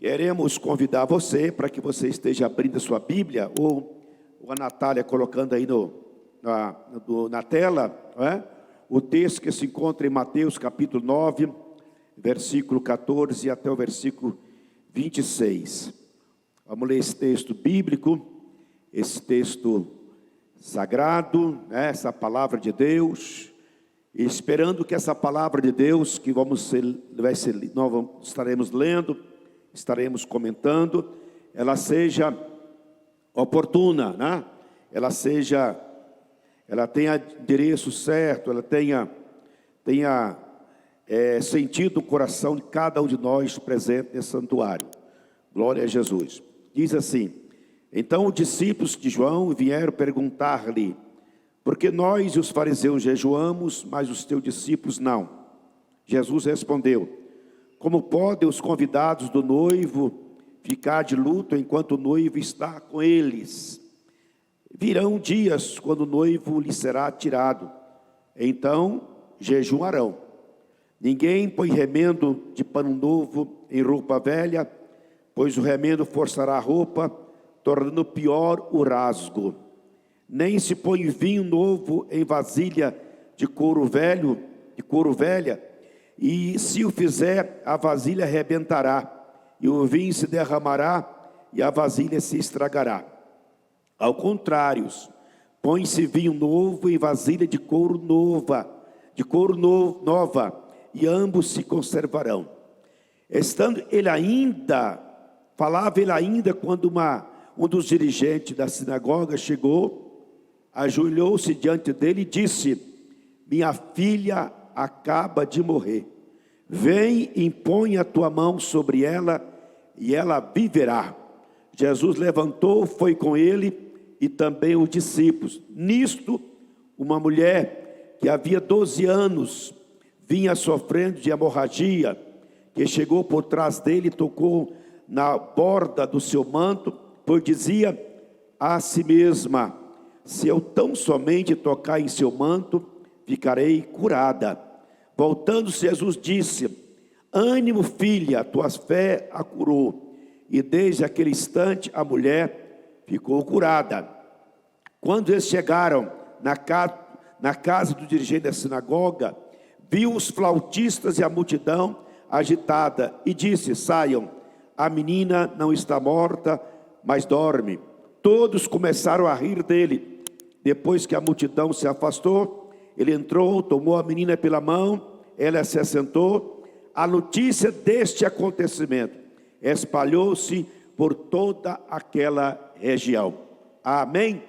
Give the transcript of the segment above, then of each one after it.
Queremos convidar você para que você esteja abrindo a sua Bíblia, ou a Natália colocando aí na tela, não é? O texto que se encontra em Mateus capítulo 9, versículo 14 até o versículo 26. Vamos ler esse texto bíblico, esse texto sagrado, né? Essa palavra de Deus, e esperando que essa palavra de Deus que nós estaremos lendo, estaremos comentando, ela seja oportuna, né? Ela tenha endereço certo, ela tenha sentido o coração de cada um de nós presente nesse santuário. Glória a Jesus. Diz assim: então os discípulos de João vieram perguntar-lhe: porque nós e os fariseus jejuamos, mas os teus discípulos não? Jesus respondeu: como podem os convidados do noivo ficar de luto enquanto o noivo está com eles? Virão dias quando o noivo lhe será tirado, então jejuarão. Ninguém põe remendo de pano novo em roupa velha, pois o remendo forçará a roupa, tornando pior o rasgo. Nem se põe vinho novo em vasilha de couro velha, e se o fizer, a vasilha arrebentará, e o vinho se derramará, e a vasilha se estragará. Ao contrário, põe-se vinho novo em vasilha de couro nova, e ambos se conservarão. Falava ele ainda, quando um dos dirigentes da sinagoga chegou, ajoelhou-se diante dele e disse: minha filha acaba de morrer. Vem e impõe a tua mão sobre ela, e ela viverá. Jesus levantou, foi com ele, e também os discípulos. Nisto, uma mulher que havia 12 anos vinha sofrendo de hemorragia, que chegou por trás dele e tocou na borda do seu manto, pois dizia a si mesma: se eu tão somente tocar em seu manto, ficarei curada. Voltando-se, Jesus disse: ânimo, filha, a tua fé a curou. E desde aquele instante a mulher ficou curada. Quando eles chegaram na casa do dirigente da sinagoga, viu os flautistas e a multidão agitada, e disse: saiam, a menina não está morta, mas dorme. Todos começaram a rir dele. Depois que a multidão se afastou, ele entrou, tomou a menina pela mão, ela se assentou. A notícia deste acontecimento espalhou-se por toda aquela região. Amém?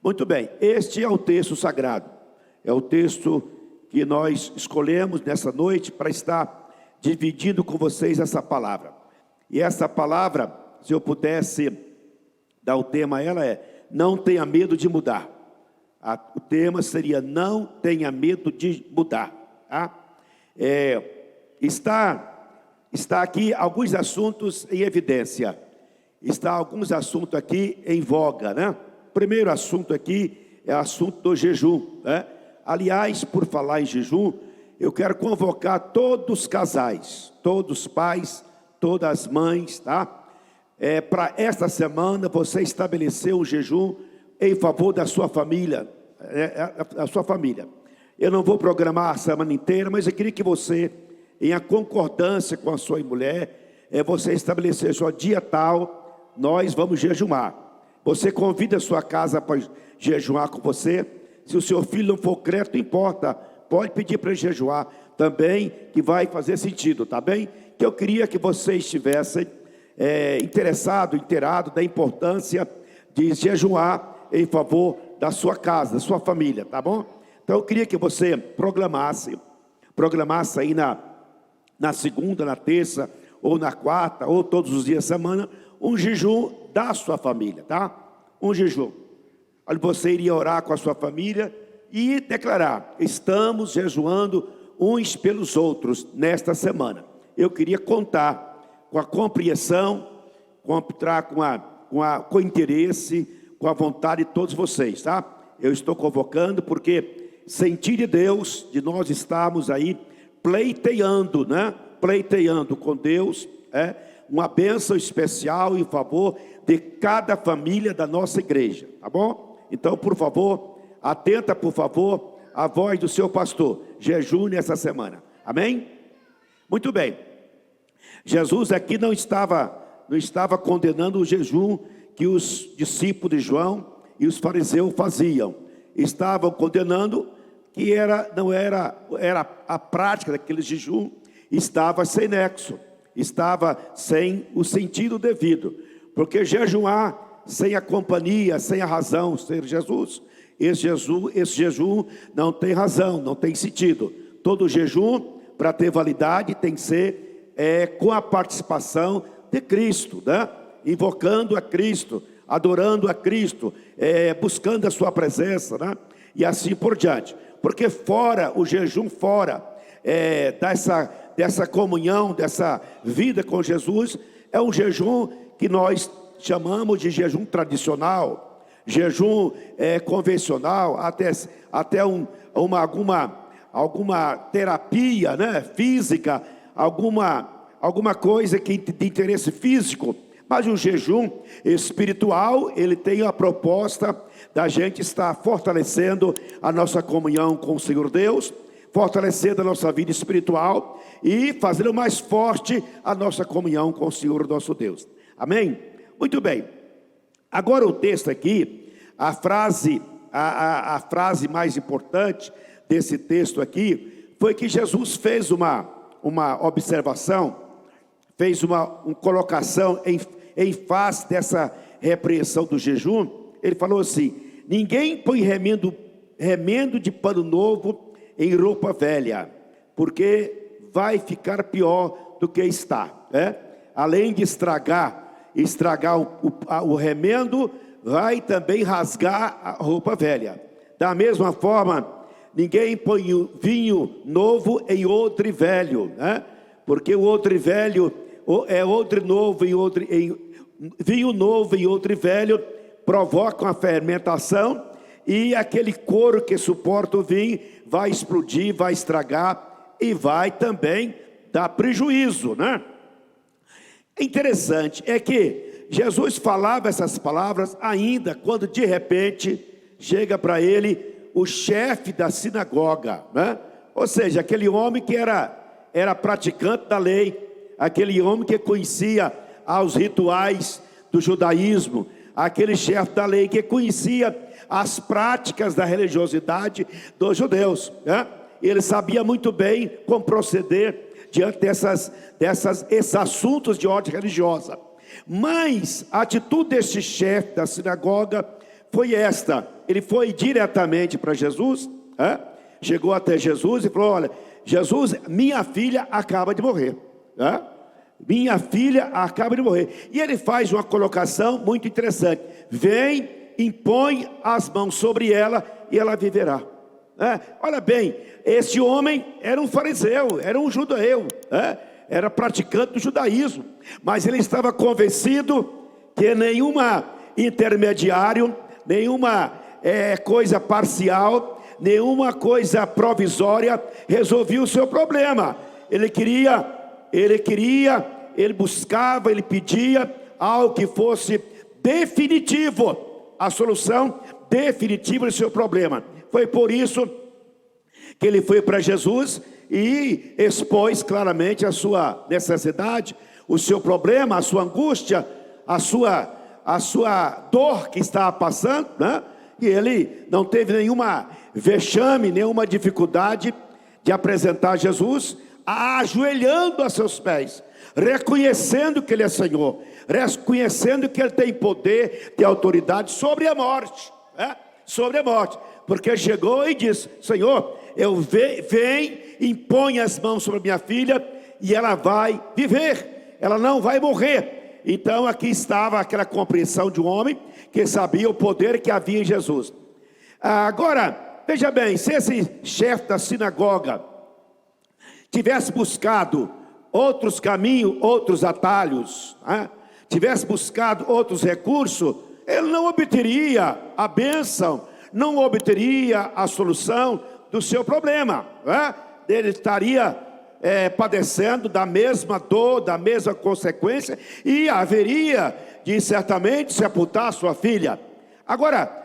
Muito bem, este é o texto sagrado. É o texto que nós escolhemos nessa noite para estar dividindo com vocês essa palavra. E essa palavra, se eu pudesse dar o tema a ela, é: não tenha medo de mudar. O tema seria: não tenha medo de mudar. Tá? Está aqui alguns assuntos em evidência. Está alguns assuntos aqui em voga, né? O primeiro assunto aqui é o assunto do jejum, né? Aliás, por falar em jejum, eu quero convocar todos os casais, todos os pais, todas as mães, tá? Para esta semana você estabelecer um jejum em favor da sua família, a sua família. Eu não vou programar a semana inteira, mas eu queria que você, em concordância com a sua mulher, você estabelecer só dia tal, nós vamos jejuar. Você convida a sua casa para jejuar com você. Se o seu filho não for crente, não importa, pode pedir para ele jejuar também, que vai fazer sentido, tá bem? Que eu queria que vocês estivessem inteirado da importância de jejuar em favor da sua casa, da sua família, tá bom? Então eu queria que você programasse aí na segunda, na terça, ou na quarta, ou todos os dias da semana, um jejum da sua família, tá? Um jejum. Olha, você iria orar com a sua família e declarar: estamos jejuando uns pelos outros nesta semana. Eu queria contar com a compreensão, com o interesse, com a vontade de todos vocês, tá? Eu estou convocando porque senti de Deus, de nós estarmos aí pleiteando, né? Pleiteando com Deus, uma bênção especial em favor de cada família da nossa igreja, tá bom? Então, por favor, atenta, por favor, à voz do seu pastor. Jejum nessa semana, amém? Muito bem. Jesus aqui não estava condenando o jejum que os discípulos de João e os fariseus faziam. Estavam condenando que não era a prática daquele jejum, estava sem nexo, estava sem o sentido devido, porque jejuar sem a companhia, sem a razão, sem Jesus, esse jejum não tem razão, não tem sentido. Todo jejum, para ter validade, tem que ser com a participação de Cristo, né? Invocando a Cristo, adorando a Cristo, buscando a sua presença, né? E assim por diante. Porque fora, o jejum fora dessa comunhão, dessa vida com Jesus, é um jejum que nós chamamos de jejum tradicional, jejum convencional, até alguma terapia, né, física, alguma coisa que de interesse físico. Mas o jejum espiritual, ele tem a proposta da gente estar fortalecendo a nossa comunhão com o Senhor Deus, fortalecendo a nossa vida espiritual e fazendo mais forte a nossa comunhão com o Senhor nosso Deus. Amém? Muito bem. Agora o texto aqui, a frase mais importante desse texto aqui, foi que Jesus fez uma observação, fez uma colocação em face dessa repreensão do jejum. Ele falou assim: ninguém põe remendo de pano novo em roupa velha, porque vai ficar pior do que está, né? Além de estragar o remendo, vai também rasgar a roupa velha. Da mesma forma, ninguém põe vinho novo em odre velho, né? Porque o odre velho vinho novo em odre velho provoca uma fermentação, e aquele couro que suporta o vinho vai explodir, vai estragar e vai também dar prejuízo, né? Interessante é que Jesus falava essas palavras ainda quando de repente chega para ele o chefe da sinagoga, né? Ou seja, aquele homem que era praticante da lei, aquele homem que conhecia os rituais do judaísmo, aquele chefe da lei que conhecia as práticas da religiosidade dos judeus, né? Ele sabia muito bem como proceder diante desses assuntos de ordem religiosa. Mas a atitude deste chefe da sinagoga foi esta: ele foi diretamente para Jesus, né? Chegou até Jesus e falou: olha, Jesus, minha filha acaba de morrer, né? Minha filha acaba de morrer. E ele faz uma colocação muito interessante: vem, impõe as mãos sobre ela e ela viverá. Olha bem, esse homem era um fariseu, era um judeu, era praticante do judaísmo, mas ele estava convencido que nenhuma intermediário, nenhuma coisa parcial, nenhuma coisa provisória resolvia o seu problema. Ele buscava, ele pedia algo que fosse definitivo, a solução definitiva do seu problema. Foi por isso que ele foi para Jesus e expôs claramente a sua necessidade, o seu problema, a sua angústia, a sua dor que estava passando, né? E ele não teve nenhuma vexame, nenhuma dificuldade de apresentar Jesus, ajoelhando a seus pés, reconhecendo que ele é Senhor, reconhecendo que ele tem poder e autoridade sobre a morte, né? Sobre a morte, porque chegou e disse: Senhor, vem, impõe as mãos sobre a minha filha e ela vai viver, ela não vai morrer. Então aqui estava aquela compreensão de um homem que sabia o poder que havia em Jesus. Agora, veja bem, se esse chefe da sinagoga tivesse buscado outros caminhos, outros atalhos, né? Tivesse buscado outros recursos, ele não obteria a bênção, não obteria a solução do seu problema, né? Ele estaria padecendo da mesma dor, da mesma consequência, e haveria de certamente sepultar sua filha. Agora,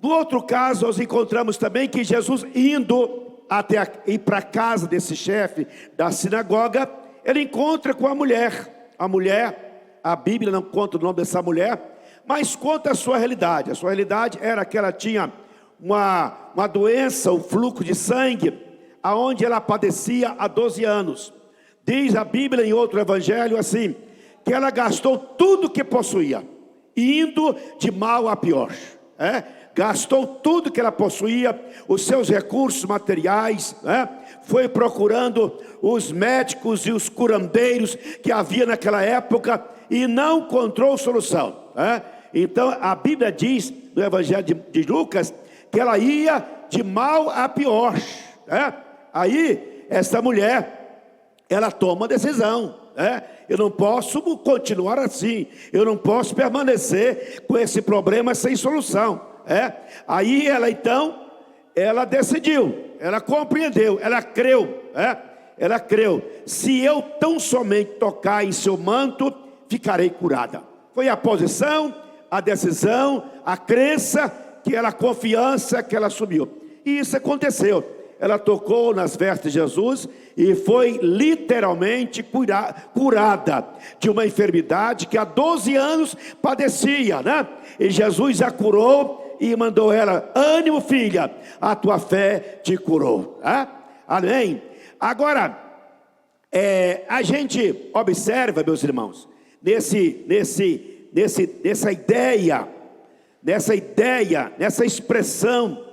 no outro caso, nós encontramos também que Jesus indo ir para a casa desse chefe da sinagoga, ele encontra com a mulher. A mulher, a Bíblia não conta o nome dessa mulher, mas conta a sua realidade. A sua realidade era que ela tinha uma doença, um fluxo de sangue, aonde ela padecia há 12 anos. Diz a Bíblia em outro evangelho assim, que ela gastou tudo que possuía, indo de mal a pior. Gastou tudo que ela possuía, os seus recursos materiais, foi procurando os médicos e os curandeiros que havia naquela época e não encontrou solução. Então a Bíblia diz no evangelho de Lucas que ela ia de mal a pior. Aí essa mulher, ela toma decisão. Eu não posso continuar assim, eu não posso permanecer com esse problema sem solução. Aí ela então, ela decidiu, ela compreendeu, ela creu, ela creu, se eu tão somente tocar em seu manto, ficarei curada. Foi a posição, a decisão, a crença, a confiança que ela assumiu, e isso aconteceu. Ela tocou nas vestes de Jesus e foi literalmente curada de uma enfermidade que há 12 anos padecia, E Jesus a curou e mandou ela: ânimo, filha, a tua fé te curou. Amém? Agora, a gente observa, meus irmãos, nessa ideia, nessa expressão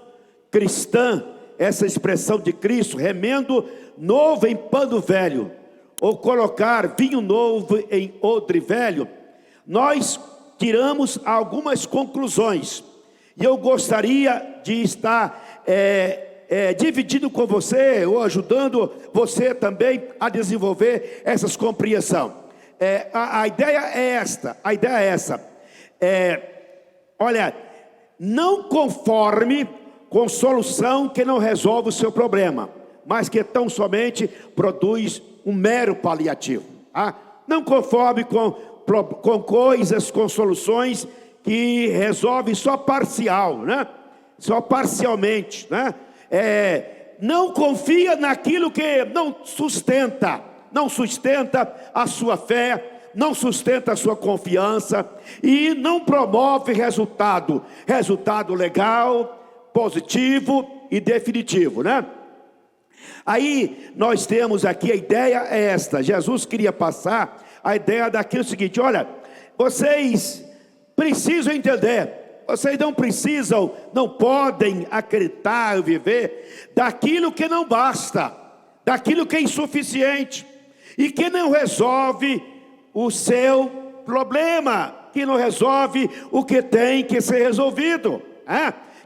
cristã, essa expressão de Cristo, remendo novo em pano velho, ou colocar vinho novo em odre velho, nós tiramos algumas conclusões, e eu gostaria de estar dividindo com você, ou ajudando você também a desenvolver essas compreensões. A ideia é essa, olha, não conforme com solução que não resolve o seu problema, mas que tão somente produz um mero paliativo. Não conforme com coisas, com soluções que resolvem só parcial, só parcialmente, não confia naquilo que não sustenta a sua fé, não sustenta a sua confiança, e não promove resultado legal, positivo e definitivo, Aí nós temos aqui, a ideia é esta. Jesus queria passar a ideia daquilo seguinte: olha, vocês precisam entender, vocês não podem acreditar, viver daquilo que não basta, daquilo que é insuficiente e que não resolve o seu problema, que não resolve o que tem que ser resolvido,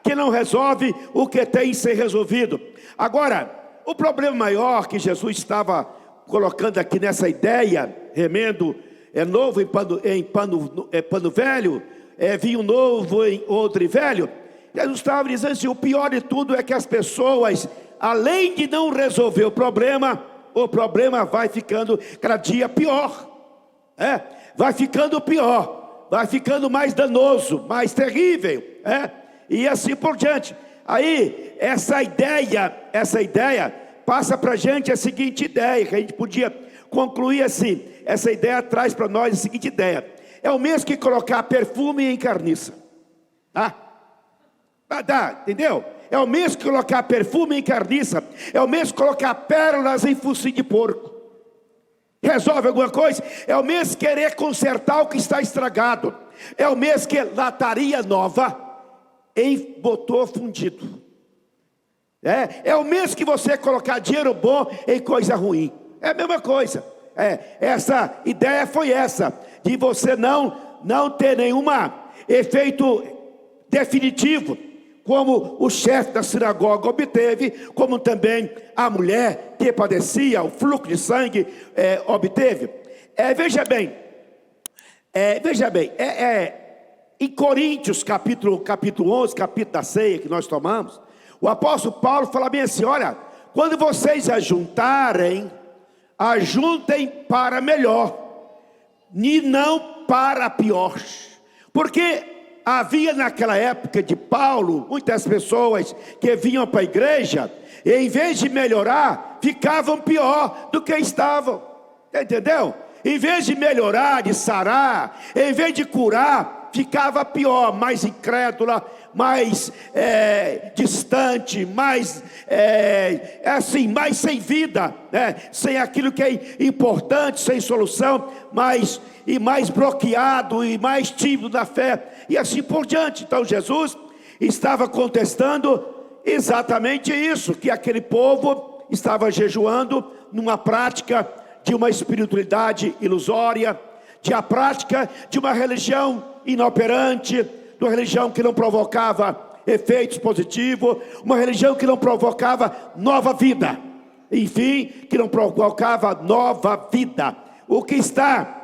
que não resolve o que tem que ser resolvido. Agora, o problema maior que Jesus estava colocando aqui nessa ideia, remendo novo em pano velho, vinho novo em odre velho, Jesus estava dizendo assim: o pior de tudo é que as pessoas, além de não resolver o problema vai ficando cada dia pior, vai ficando pior, vai ficando mais danoso, mais terrível, e assim por diante. Aí essa ideia passa para a gente a seguinte ideia, que a gente podia concluir assim. Essa ideia traz para nós a seguinte ideia: é o mesmo que colocar perfume em carniça, entendeu? É o mesmo que colocar perfume em carniça, é o mesmo que colocar pérolas em focinho de porco. Resolve alguma coisa? É o mesmo querer consertar o que está estragado, é o mesmo que lataria nova em motor fundido, é o mesmo que você colocar dinheiro bom em coisa ruim, é a mesma coisa. Essa ideia foi essa, de você não ter nenhum efeito definitivo, como o chefe da sinagoga obteve, como também a mulher que padecia o fluxo de sangue obteve. Veja bem, em Coríntios capítulo 11, capítulo da ceia que nós tomamos, o apóstolo Paulo fala bem assim: olha, quando vocês ajuntarem ajuntem para melhor, e não para pior. Porque havia naquela época de Paulo, muitas pessoas que vinham para a igreja, e em vez de melhorar, ficavam pior do que estavam. Entendeu? Em vez de melhorar, de sarar, em vez de curar, ficava pior, mais incrédula, mais distante, mais assim, mais sem vida, né? Sem aquilo que é importante, sem solução, mais bloqueado e mais tímido na fé, e assim por diante. Então Jesus estava contestando exatamente isso, que aquele povo estava jejuando numa prática de uma espiritualidade ilusória, de a prática de uma religião inoperante, de uma religião que não provocava efeitos positivos, uma religião que não provocava nova vida, enfim, que não provocava nova vida. O que está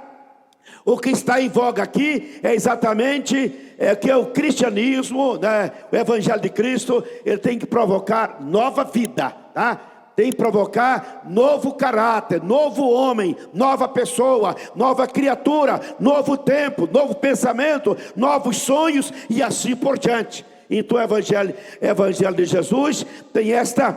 em voga aqui é exatamente que o cristianismo, né, o evangelho de Cristo, ele tem que provocar nova vida, tá? Tem que provocar novo caráter, novo homem, nova pessoa, nova criatura, novo tempo, novo pensamento, novos sonhos e assim por diante. Então o evangelho de Jesus tem esta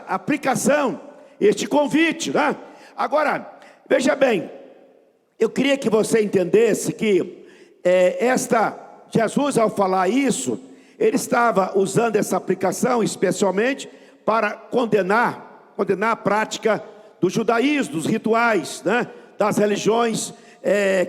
aplicação, este convite, né? Agora, veja bem, eu queria que você entendesse que Jesus, ao falar isso, ele estava usando essa aplicação especialmente para condenar a prática do judaísmo, dos rituais, né? Das religiões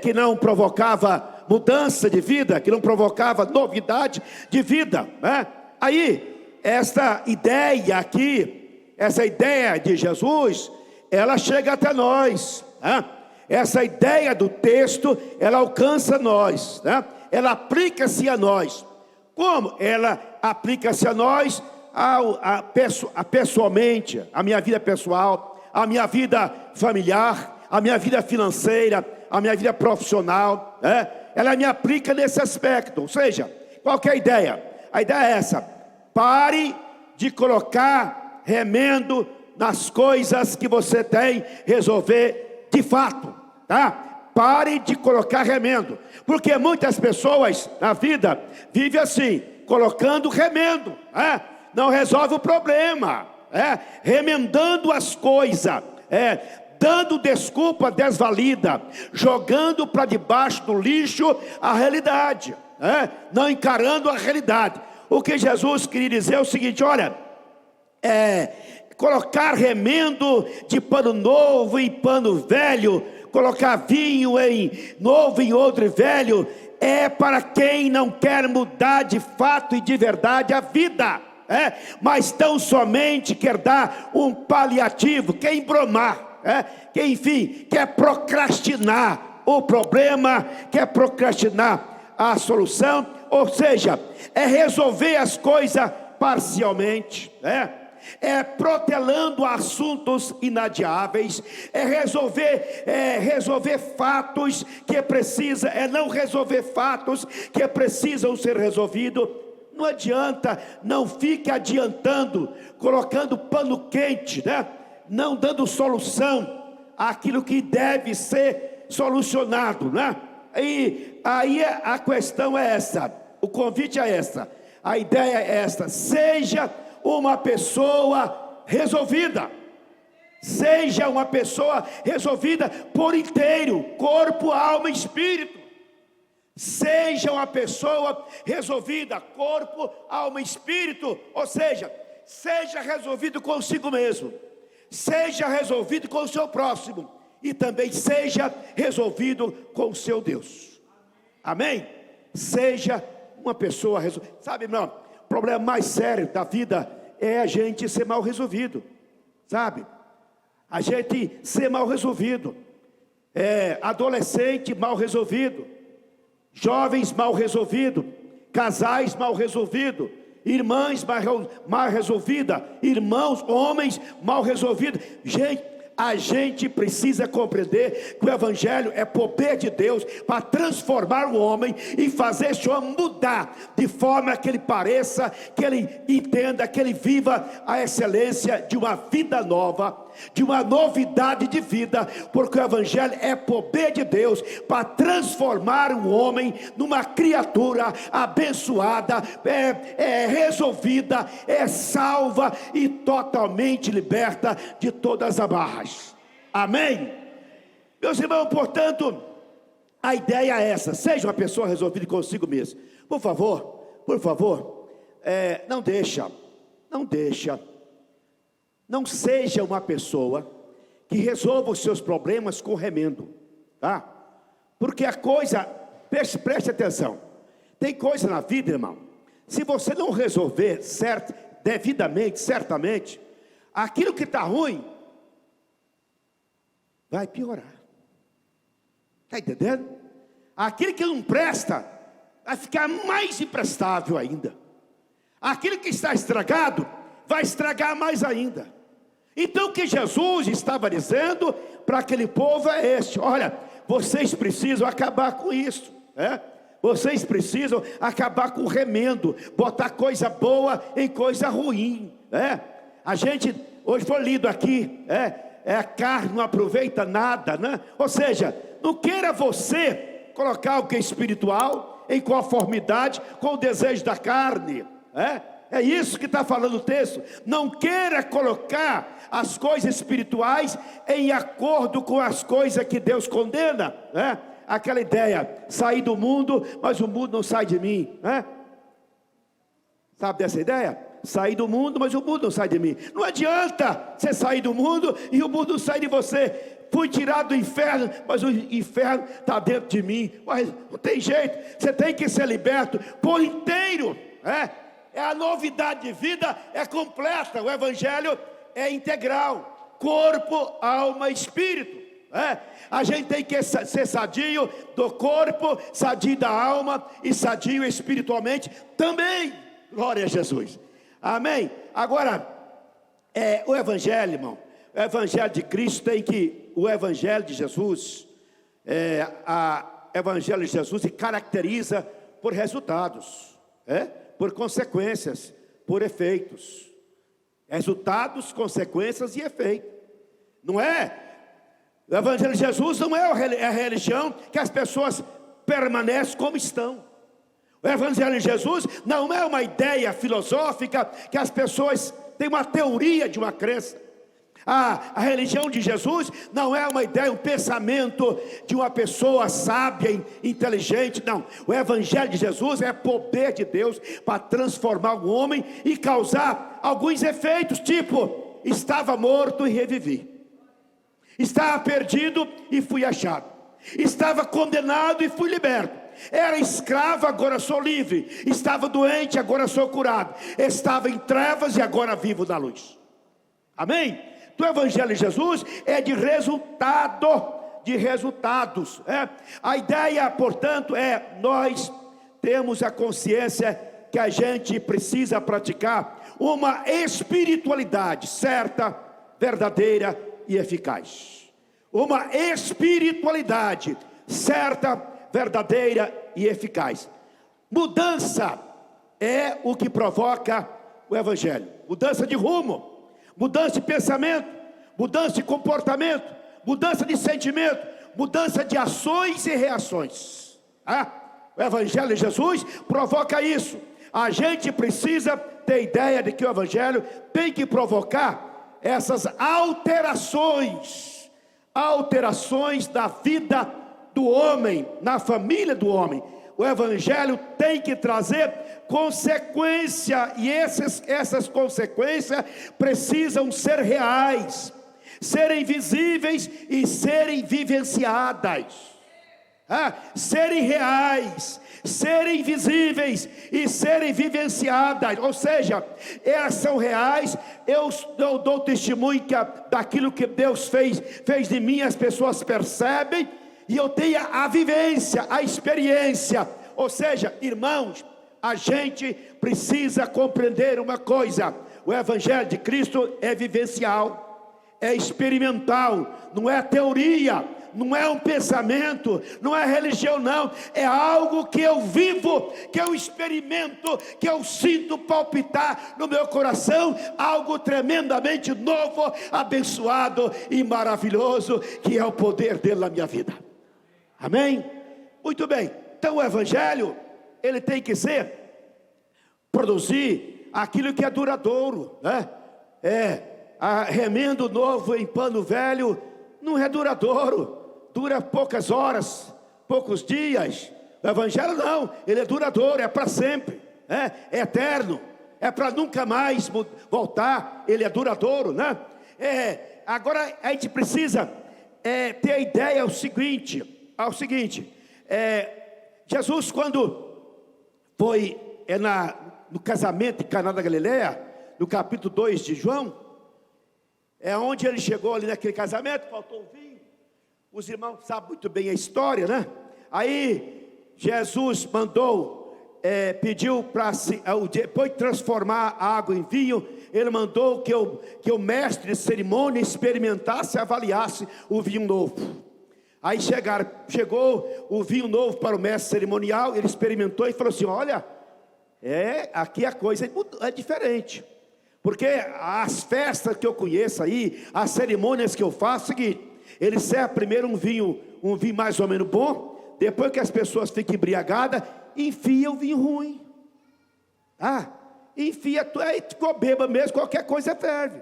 que não provocava mudança de vida, que não provocava novidade de vida, né? Aí, esta ideia aqui, essa ideia de Jesus, ela chega até nós, né? Essa ideia do texto, ela alcança nós, né? Ela aplica-se a nós. Como ela aplica-se a nós, pessoalmente, a minha vida pessoal, a minha vida familiar, a minha vida financeira, a minha vida profissional, né? Ela me aplica nesse aspecto. Ou seja, qual que é a ideia? A ideia é essa: pare de colocar remendo nas coisas que você tem resolver de fato, tá? Pare de colocar remendo, porque muitas pessoas na vida vivem assim, colocando remendo, não resolve o problema, remendando as coisas, dando desculpa desvalida, jogando para debaixo do lixo a realidade, não encarando a realidade. O que Jesus queria dizer é o seguinte: olha, colocar remendo de pano novo em pano velho, colocar vinho em novo em outro velho, é para quem não quer mudar de fato e de verdade a vida, mas tão somente quer dar um paliativo, quer embromar, que enfim, quer procrastinar o problema, quer procrastinar a solução, ou seja, é resolver as coisas parcialmente, protelando assuntos inadiáveis, resolver fatos que precisa, não resolver fatos que precisam ser resolvidos. Não adianta, não fique adiantando, colocando pano quente, né? Não dando solução àquilo que deve ser solucionado, né? E aí a questão é essa, o convite é essa, a ideia é esta: seja uma pessoa resolvida. Seja uma pessoa resolvida por inteiro, corpo, alma e espírito. Seja uma pessoa resolvida, corpo, alma e espírito. Ou seja, seja resolvido consigo mesmo, seja resolvido com o seu próximo, e também seja resolvido com o seu Deus. Amém? Seja uma pessoa resolvida. Sabe, irmão, o problema mais sério da vida é a gente ser mal resolvido, sabe? A gente ser mal resolvido, adolescente mal resolvido, jovens mal resolvidos, casais mal resolvidos, irmãs mal resolvidas, irmãos, homens mal resolvidos. Gente, a gente precisa compreender que o evangelho é poder de Deus para transformar o homem e fazer esse homem mudar, de forma que ele pareça, que ele entenda, que ele viva a excelência de uma vida nova, de uma novidade de vida, porque o Evangelho é poder de Deus para transformar o homem numa criatura abençoada, resolvida, salva e totalmente liberta de todas as amarras. Amém? Meus irmãos, portanto, a ideia é essa: seja uma pessoa resolvida consigo mesmo. Por favor, não seja uma pessoa que resolva os seus problemas com remendo, tá? Porque a coisa, preste atenção, tem coisa na vida, irmão, se você não resolver devidamente, certamente, aquilo que está ruim, vai piorar. Está entendendo? Aquilo que não presta, vai ficar mais imprestável ainda. Aquilo que está estragado, vai estragar mais ainda. Então o que Jesus estava dizendo para aquele povo é este: olha, vocês precisam acabar com isso, vocês precisam acabar com o remendo, botar coisa boa em coisa ruim, A gente, hoje foi lido aqui, a carne não aproveita nada, né? Ou seja, não queira você colocar o que é espiritual em conformidade com o desejo da carne, é isso que está falando o texto. Não queira colocar as coisas espirituais em acordo com as coisas que Deus condena, aquela ideia, sair do mundo, mas o mundo não sai de mim, sabe dessa ideia? Sair do mundo, mas o mundo não sai de mim. Não adianta você sair do mundo e o mundo não sai de você. Fui tirado do inferno, mas o inferno está dentro de mim. Mas não tem jeito, você tem que ser liberto por inteiro, a novidade de vida é completa. O Evangelho é integral, corpo, alma e espírito. A gente tem que ser sadio do corpo, sadio da alma e sadio espiritualmente também. Glória a Jesus. Amém? Agora, o Evangelho, irmão, o Evangelho de Cristo tem que, o Evangelho de Jesus, Evangelho de Jesus se caracteriza por resultados, por consequências, por efeitos. Resultados, consequências e efeitos. Não é? O Evangelho de Jesus não é a religião que as pessoas permanecem como estão. O Evangelho de Jesus não é uma ideia filosófica que as pessoas têm uma teoria de uma crença. A religião de Jesus não é uma ideia, um pensamento de uma pessoa sábia, inteligente, não. O Evangelho de Jesus é poder de Deus para transformar o homem e causar alguns efeitos, tipo: estava morto e revivi, estava perdido e fui achado, estava condenado e fui liberto, era escravo, agora sou livre, estava doente, agora sou curado, estava em trevas e agora vivo na luz. Amém? O Evangelho de Jesus é de resultados. A ideia, portanto, nós temos a consciência que a gente precisa praticar uma espiritualidade certa, verdadeira e eficaz. Uma espiritualidade certa, verdadeira e eficaz. Mudança é o que provoca o Evangelho. Mudança de rumo, mudança de pensamento, mudança de comportamento, mudança de sentimento, mudança de ações e reações. O Evangelho de Jesus provoca isso. A gente precisa ter ideia de que o Evangelho tem que provocar essas alterações da vida do homem, na família do homem. O Evangelho tem que trazer consequência, e essas consequências precisam ser reais, serem visíveis e serem vivenciadas. Serem reais, serem visíveis e serem vivenciadas. Ou seja, elas são reais. Eu dou testemunho daquilo que Deus fez de mim, as pessoas percebem, e eu tenho a vivência, a experiência. Ou seja, irmãos, a gente precisa compreender uma coisa: o Evangelho de Cristo é vivencial, é experimental, não é teoria, não é um pensamento, não é religião não, é algo que eu vivo, que eu experimento, que eu sinto palpitar no meu coração, algo tremendamente novo, abençoado e maravilhoso, que é o poder dele na minha vida. Amém? Muito bem, então o evangelho, ele tem que produzir aquilo que é duradouro, né? Remendo novo em pano velho não é duradouro, dura poucas horas, poucos dias. O evangelho não, ele é duradouro, é para sempre, é eterno, é para nunca mais voltar, ele é duradouro, né? Agora a gente precisa ter a ideia, ao seguinte, Jesus, quando foi no casamento em Caná da Galileia, no capítulo 2 de João, é onde ele chegou ali naquele casamento, faltou o vinho. Os irmãos sabem muito bem a história, né? Aí Jesus pediu para depois de transformar a água em vinho, ele mandou que o mestre de cerimônia experimentasse e avaliasse o vinho novo. Aí chegou o vinho novo para o mestre cerimonial, ele experimentou e falou assim: olha, aqui a coisa é diferente. Porque as festas que eu conheço aí, as cerimônias que eu faço, é o seguinte: ele serve primeiro um vinho mais ou menos bom, depois que as pessoas ficam embriagadas, enfia o vinho ruim. Enfia, ficou bêbado mesmo, qualquer coisa ferve.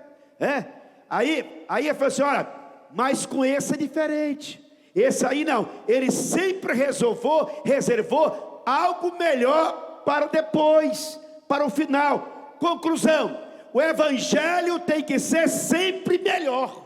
Aí ele falou assim: olha, mas com esse é diferente. Esse aí não, ele sempre reservou algo melhor para depois, para o final. Conclusão: o evangelho tem que ser sempre melhor,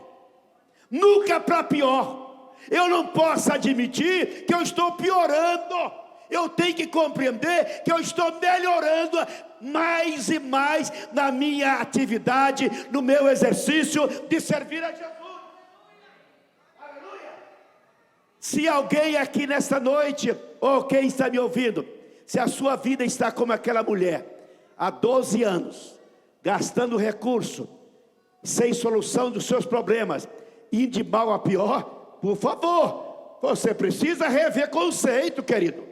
nunca para pior. Eu não posso admitir que eu estou piorando, eu tenho que compreender que eu estou melhorando mais e mais na minha atividade, no meu exercício de servir a Jesus. Aleluia! Se alguém aqui nesta noite, ou quem está me ouvindo, se a sua vida está como aquela mulher, há 12 anos, gastando recurso, sem solução dos seus problemas, indo de mal a pior, por favor, você precisa rever conceito, querido.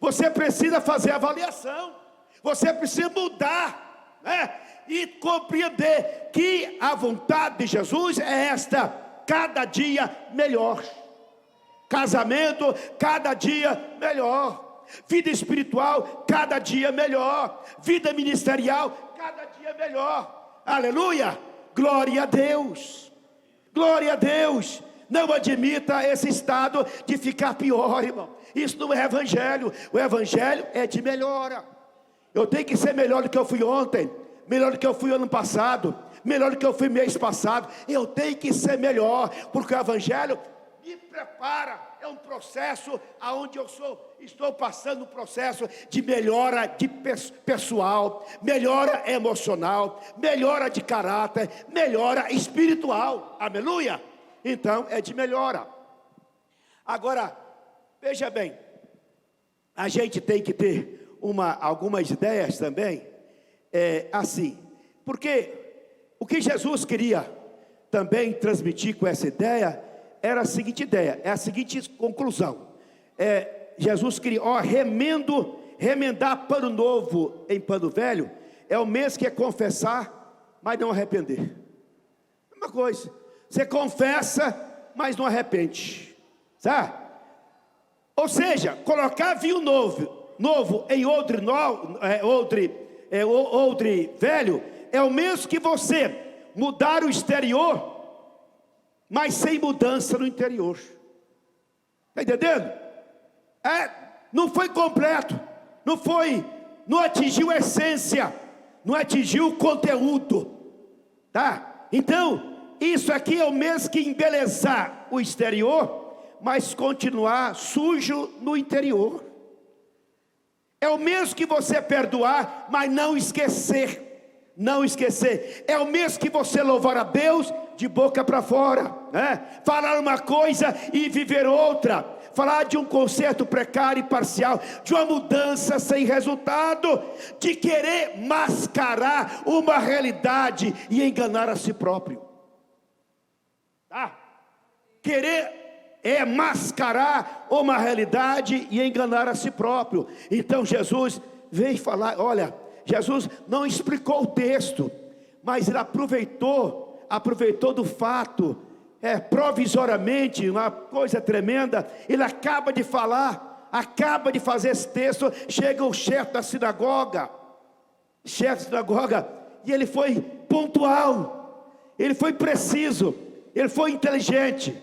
Você precisa fazer avaliação. Você precisa mudar, né? E compreender que a vontade de Jesus é esta: cada dia melhor. Casamento, cada dia melhor. Vida espiritual, cada dia melhor. Vida ministerial, cada dia melhor. Aleluia, glória a Deus, glória a Deus. Não admita esse estado de ficar pior, irmão. Isso não é evangelho. O evangelho é de melhora. Eu tenho que ser melhor do que eu fui ontem, melhor do que eu fui ano passado, melhor do que eu fui mês passado. Eu tenho que ser melhor, porque o evangelho me prepara. É um processo aonde estou passando um processo de melhora de pessoal, melhora emocional, melhora de caráter, melhora espiritual. Aleluia! Então é de melhora. Agora, veja bem, a gente tem que ter algumas ideias também, assim, porque o que Jesus queria também transmitir com essa ideia era a seguinte ideia, é a seguinte conclusão. Jesus queria, remendar pano novo em pano velho, é o mesmo que é confessar, mas não arrepender. Uma coisa, você confessa, mas não arrepende, sabe? Ou seja, colocar vinho novo em odre velho, é o mesmo que você mudar o exterior, mas sem mudança no interior. Está entendendo? Não foi completo, não atingiu a essência, não atingiu o conteúdo, tá? Então, isso aqui é o mesmo que embelezar o exterior, mas continuar sujo no interior. É o mesmo que você perdoar, mas não esquecer. É o mesmo que você louvar a Deus de boca para fora, né? Falar uma coisa e viver outra. Falar de um conserto precário e parcial, de uma mudança sem resultado, de querer mascarar uma realidade e enganar a si próprio. Querer é mascarar uma realidade e enganar a si próprio. Então Jesus veio falar, olha, Jesus não explicou o texto, mas ele aproveitou do fato, provisoriamente, uma coisa tremenda. Ele acaba de falar, acaba de fazer esse texto, chega o chefe da sinagoga, e ele foi pontual, ele foi preciso, ele foi inteligente,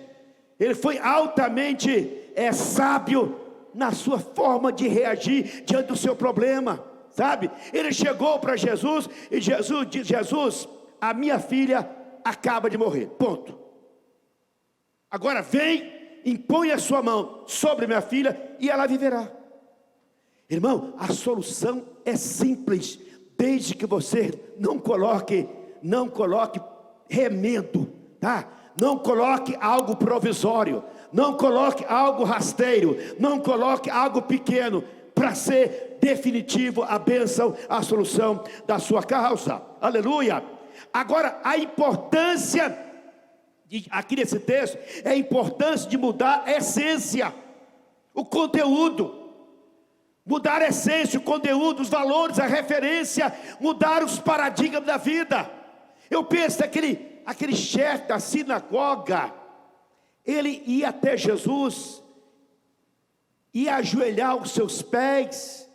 ele foi altamente sábio na sua forma de reagir diante do seu problema, sabe? Ele chegou para Jesus e Jesus diz: Jesus, a minha filha acaba de morrer, ponto. Agora vem, impõe a sua mão sobre minha filha e ela viverá. Irmão, a solução é simples, desde que você não coloque remendo, tá? Não coloque algo provisório, não coloque algo rasteiro, não coloque algo pequeno, para ser definitivo a bênção, a solução da sua causa. Aleluia. Agora, a importância aqui nesse texto é a importância de mudar a essência, o conteúdo. Mudar a essência, o conteúdo, os valores, a referência, mudar os paradigmas da vida. Eu penso que aquele chefe da sinagoga, ele ia até Jesus, ia ajoelhar os seus pés,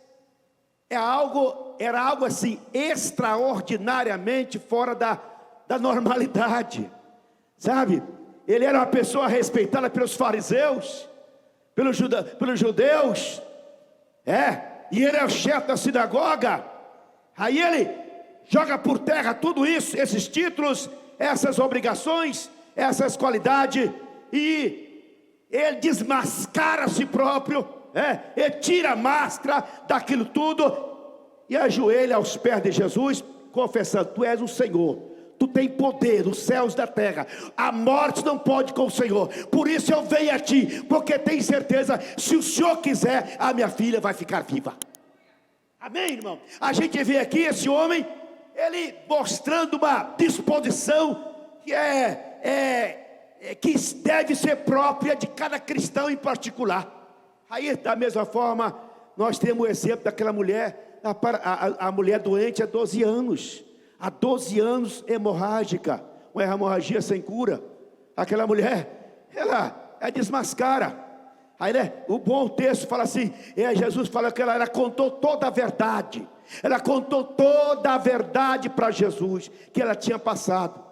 era algo assim, extraordinariamente fora da normalidade, sabe? Ele era uma pessoa respeitada pelos fariseus, pelos judeus, e ele é o chefe da sinagoga. Aí ele joga por terra tudo isso, esses títulos, essas obrigações, essas qualidades, e ele desmascara a si próprio, ele tira a máscara daquilo tudo, e ajoelha aos pés de Jesus, confessando: tu és o Senhor, tu tens poder nos céus e da terra, a morte não pode com o Senhor, por isso eu venho a ti, porque tenho certeza, se o Senhor quiser, a minha filha vai ficar viva. Amém, irmão? A gente vê aqui esse homem, ele mostrando uma disposição que deve ser própria de cada cristão em particular. Aí, da mesma forma, nós temos o exemplo daquela mulher, a mulher doente há 12 anos. Há 12 anos hemorrágica, uma hemorragia sem cura. Aquela mulher, ela desmascara. Aí, o bom texto fala assim, Jesus fala que ela contou toda a verdade. Ela contou toda a verdade para Jesus, que ela tinha passado.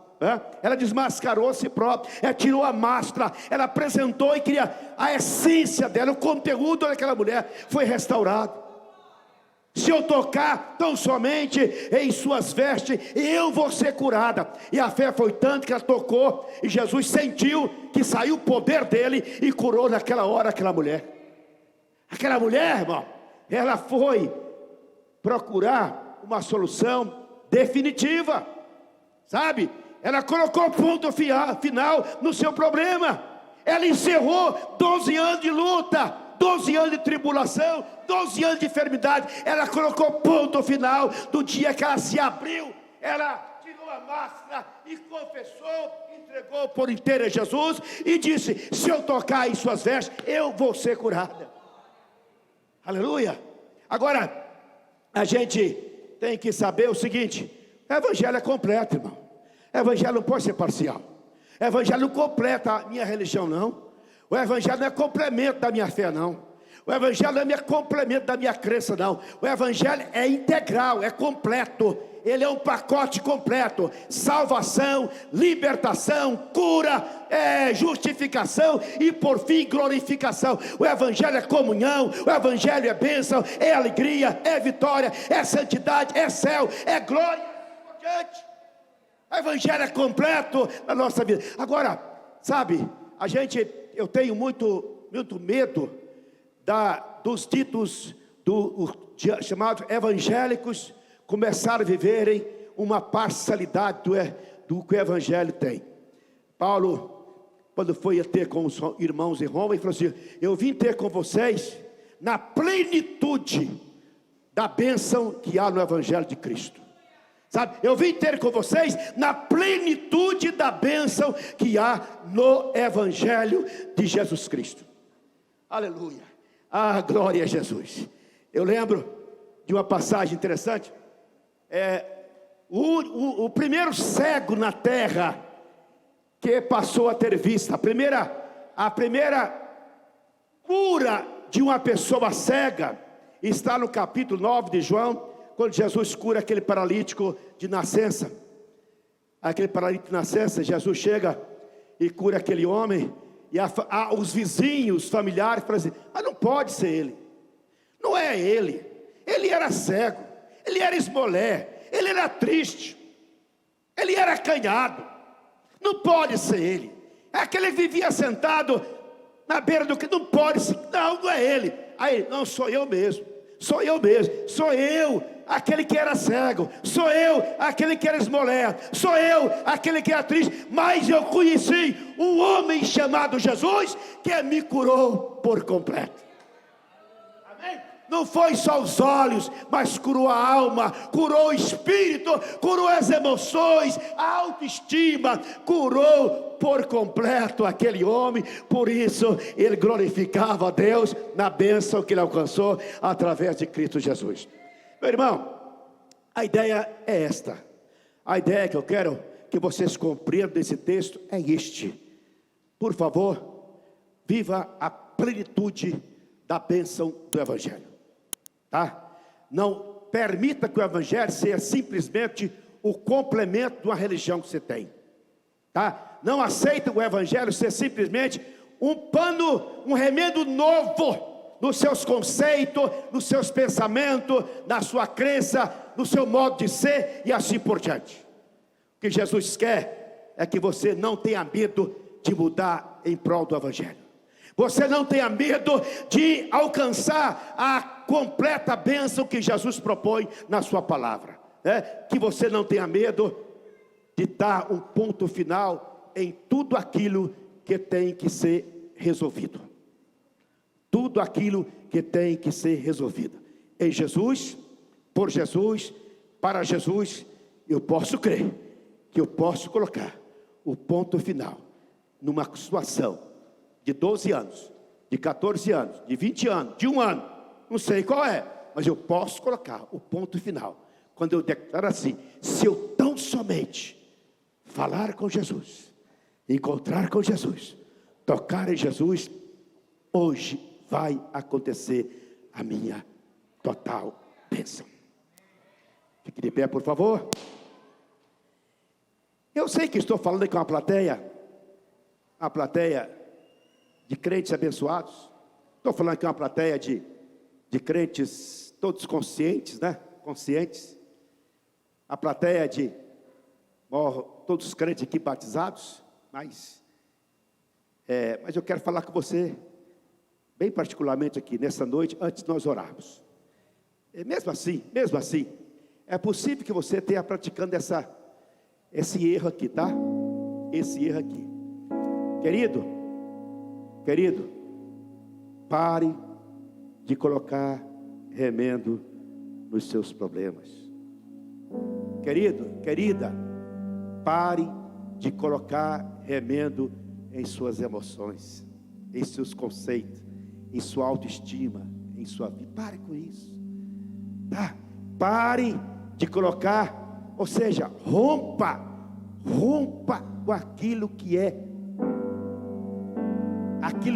Ela desmascarou a si própria, ela tirou a máscara, ela apresentou e queria a essência dela, o conteúdo daquela mulher foi restaurado. Se eu tocar tão somente em suas vestes, eu vou ser curada. E a fé foi tanto que ela tocou, e Jesus sentiu que saiu o poder dele e curou naquela hora aquela mulher. Aquela mulher, irmão, ela foi procurar uma solução definitiva, sabe? Ela colocou ponto final no seu problema. Ela encerrou 12 anos de luta, 12 anos de tribulação, 12 anos de enfermidade. Ela colocou ponto final do dia que ela se abriu. Ela tirou a máscara e confessou, entregou por inteiro a Jesus e disse: se eu tocar em suas vestes, eu vou ser curada. Aleluia. Agora, a gente tem que saber o seguinte: o evangelho é completo, irmão. O evangelho não pode ser parcial. O evangelho não completa a minha religião, não. O evangelho não é complemento da minha fé, não. O evangelho não é complemento da minha crença, não. O evangelho é integral, é completo. Ele é um pacote completo: salvação, libertação, cura, justificação e por fim glorificação. O evangelho é comunhão, o evangelho é bênção, é alegria, é vitória, é santidade, é céu, é glória. O evangelho é completo na nossa vida. Agora, sabe, eu tenho muito medo dos títulos chamados evangélicos começaram a viverem uma parcialidade do que o evangelho tem. Paulo, quando foi ter com os irmãos em Roma, ele falou assim: eu vim ter com vocês na plenitude da bênção que há no evangelho de Cristo. sabe? Eu vim ter com vocês na plenitude da bênção que há no Evangelho de Jesus Cristo. Aleluia, glória a Jesus. Eu lembro de uma passagem interessante. O primeiro cego na terra que passou a ter vista, a primeira cura de uma pessoa cega, está no capítulo 9 de João, quando Jesus cura aquele paralítico de nascença. Aquele paralítico de nascença, Jesus chega e cura aquele homem, e os vizinhos, familiares, falam assim: mas não pode ser ele, não é ele era cego, ele era esmolé, ele era triste, ele era acanhado, não pode ser ele, é aquele que vivia sentado na beira do que, não pode ser, não é ele. Aí, não, sou eu mesmo, sou eu, aquele que era cego, sou eu, aquele que era esmolé, sou eu, aquele que era triste, mas eu conheci um homem chamado Jesus, que me curou por completo. Amém? Não foi só os olhos, mas curou a alma, curou o espírito, curou as emoções, a autoestima, curou por completo aquele homem. Por isso ele glorificava a Deus na bênção que ele alcançou através de Cristo Jesus. Meu irmão, a ideia é esta. A ideia que eu quero que vocês compreendam desse texto é este: por favor, viva a plenitude da bênção do Evangelho, tá? Não permita que o Evangelho seja simplesmente o complemento de uma religião que você tem, tá? Não aceita o Evangelho ser simplesmente um remendo novo nos seus conceitos, nos seus pensamentos, na sua crença, no seu modo de ser e assim por diante. O que Jesus quer é que você não tenha medo de mudar em prol do Evangelho. Você não tenha medo de alcançar a completa bênção que Jesus propõe na sua palavra, né? Que você não tenha medo de dar um ponto final em tudo aquilo que tem que ser resolvido. Tudo aquilo que tem que ser resolvido em Jesus, por Jesus, para Jesus. Eu posso crer que eu posso colocar o ponto final numa situação de 12 anos, de 14 anos, de 20 anos, de 1 ano, não sei qual é, mas eu posso colocar o ponto final quando eu declaro assim: se eu tão somente falar com Jesus, encontrar com Jesus, tocar em Jesus, hoje vai acontecer a minha total bênção. Fique de pé, por favor. Eu sei que estou falando com uma plateia de crentes abençoados. Estou falando aqui uma plateia de crentes todos conscientes, né? Conscientes. A plateia de todos os crentes aqui batizados. Mas eu quero falar com você, bem particularmente aqui nessa noite, antes de nós orarmos. Mesmo assim, é possível que você tenha praticando esse erro aqui, tá? Esse erro aqui. Querido, pare de colocar remendo nos seus problemas. Querida, pare de colocar remendo em suas emoções, em seus conceitos, em sua autoestima, em sua vida. Pare com isso, tá? Pare de colocar, ou seja, rompa com aquilo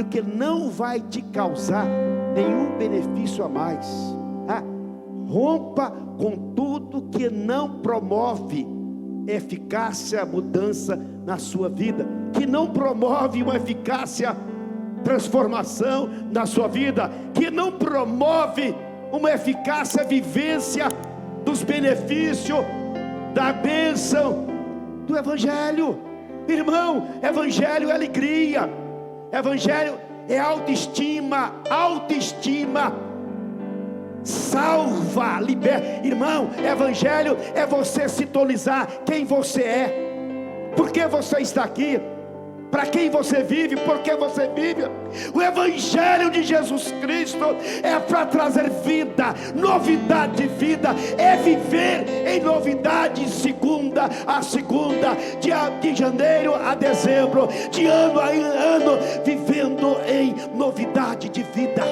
que não vai te causar nenhum benefício a mais, tá? Rompa com tudo que não promove eficácia, mudança na sua vida, que não promove uma eficácia, transformação na sua vida, que não promove uma eficácia, vivência dos benefícios da bênção do Evangelho. Irmão, Evangelho é alegria, Evangelho é autoestima, salva, liberta. Irmão, Evangelho é você sintonizar quem você é, porque você está aqui. para quem você vive, por que você vive. O Evangelho de Jesus Cristo é para trazer vida, novidade de vida, é viver em novidade, segunda a segunda, de janeiro a dezembro, de ano a ano, vivendo em novidade de vida.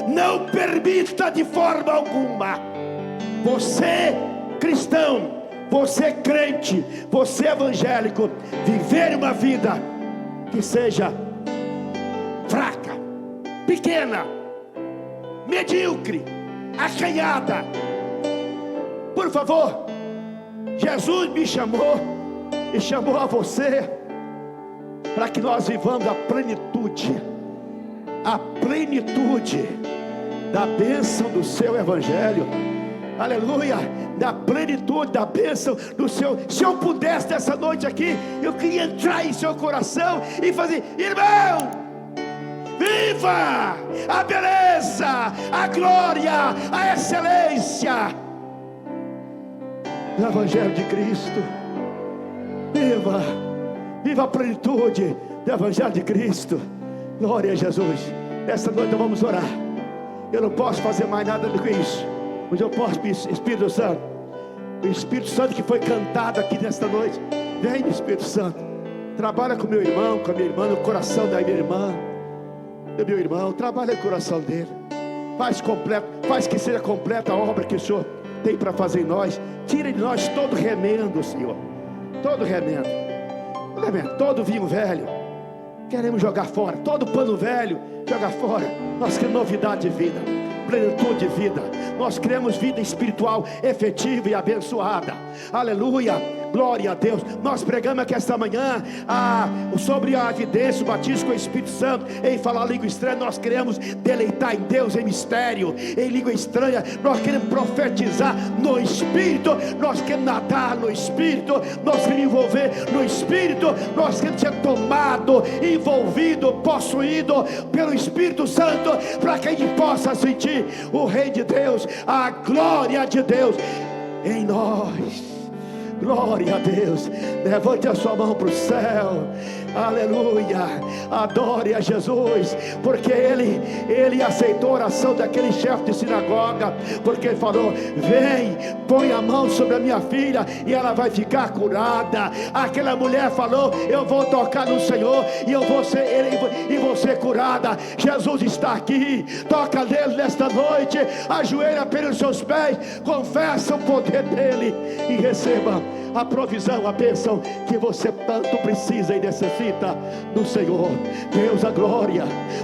Não permita de forma alguma você cristão, você crente, você evangélico, viver uma vida que seja fraca, pequena, medíocre, acanhada. Por favor, Jesus me chamou e chamou a você para que nós vivamos a plenitude da bênção do seu evangelho. Aleluia, da plenitude, da bênção do seu. Se eu pudesse nessa noite aqui, eu queria entrar em seu coração e fazer: irmão, viva a beleza, a glória, a excelência do evangelho de Cristo. Viva a plenitude do evangelho de Cristo. Glória a Jesus. Nessa noite nós vamos orar. Eu não posso fazer mais nada do que isso, mas eu posso pedir: Espírito Santo, o Espírito Santo que foi cantado aqui nesta noite, vem, Espírito Santo, trabalha com meu irmão, com a minha irmã, no coração da minha irmã, do meu irmão, trabalha no coração dele, faz que seja completa a obra que o Senhor tem para fazer em nós. Tira de nós todo remendo, Senhor, todo remendo, todo vinho velho, queremos jogar fora, todo pano velho, jogar fora. Nós queremos novidade de vida, plenitude de vida. Nós queremos vida espiritual efetiva e abençoada. Aleluia, glória a Deus. Nós pregamos aqui esta manhã sobre a evidência, o batismo com o Espírito Santo, em falar língua estranha. Nós queremos deleitar em Deus em mistério, em língua estranha. Nós queremos profetizar no Espírito, nós queremos nadar no Espírito, nós queremos envolver no Espírito, nós queremos ser tomado, envolvido, possuído pelo Espírito Santo, para que a gente possa sentir o Rei de Deus, a glória de Deus em nós. Glória a Deus. Levante a sua mão para o céu. Aleluia. Adore a Jesus, porque ele aceitou a oração daquele chefe de sinagoga, porque ele falou: vem, põe a mão sobre a minha filha e ela vai ficar curada. Aquela mulher falou: eu vou tocar no Senhor e vou ser curada. Jesus está aqui. Toca nele nesta noite, ajoelha pelos seus pés, confessa o poder dele e receba a provisão, a bênção que você tanto precisa e necessita do Senhor. Deus da glória,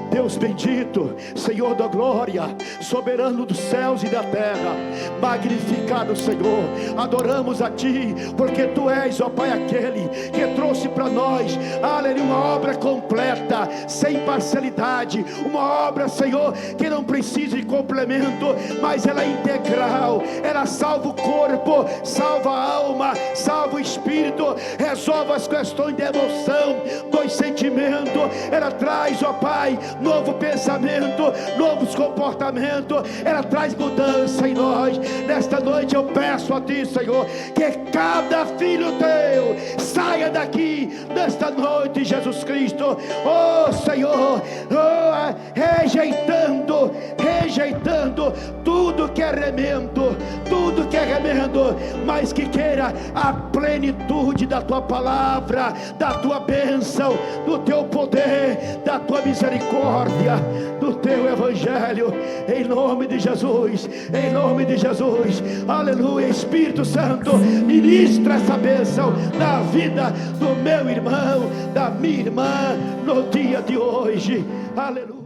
Deus bendito, Senhor da glória, soberano dos céus e da terra, magnificado Senhor, adoramos a Ti, porque Tu és, ó Pai, aquele que trouxe para nós, aleluia, uma obra completa, sem parcialidade, uma obra, Senhor, que não precisa de complemento, mas ela é integral, ela salva o corpo, salva a alma, salva o espírito, resolve as questões de emoção, dos sentimentos. Ela traz, ó Pai, novo pensamento, novos comportamentos. Ela traz mudança em nós. Nesta noite eu peço a Ti, Senhor, que cada filho Teu saia daqui nesta noite, Jesus Cristo, oh Senhor, rejeitando tudo que é remendo, mas que queira a plenitude da Tua palavra, da Tua bênção, do Teu poder, da Tua misericórdia, do Teu evangelho, em nome de Jesus, aleluia. Espírito Santo, ministra essa bênção na vida do meu irmão, da minha irmã, no dia de hoje, aleluia.